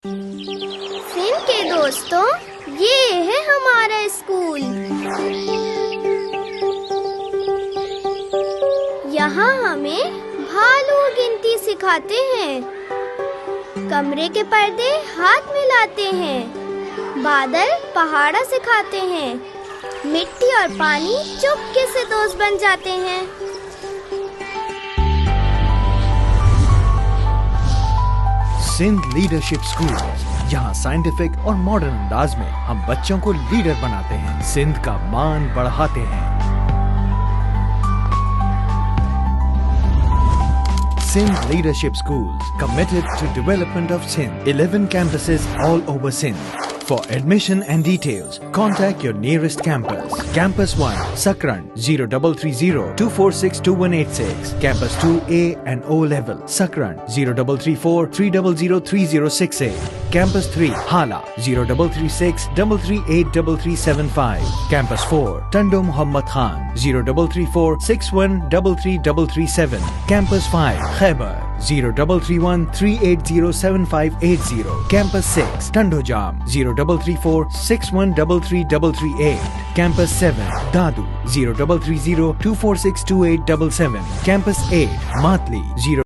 सिंध के दोस्तों, ये है हमारा स्कूल। यहाँ हमें भालू गिनती सिखाते हैं, कमरे के पर्दे हाथ मिलाते हैं, बादल पहाड़ा सिखाते हैं, मिट्टी और पानी चुपके से दोस्त बन जाते हैं। सिंध लीडरशिप स्कूल, यहाँ साइंटिफिक और मॉडर्न अंदाज में हम बच्चों को लीडर बनाते हैं, सिंध का मान बढ़ाते हैं। Sindh Leadership Schools, committed to development of Sindh. 11 campuses all over Sindh. For admission and details, contact your nearest campus. Campus 1, Sakran 0330-246-2186. Campus 2A and O level, Sakran 0334-300-3068. Campus 3, Hala 0336-338-3375. Campus 4, Tando Muhammad Khan 0334-6133-337. Campus 5, Khyber 0331-380-7580. Campus 6, Tando Jam 0334-6133-338. Campus 7, Dadu 0330-246-2877. Campus 8, Matli 0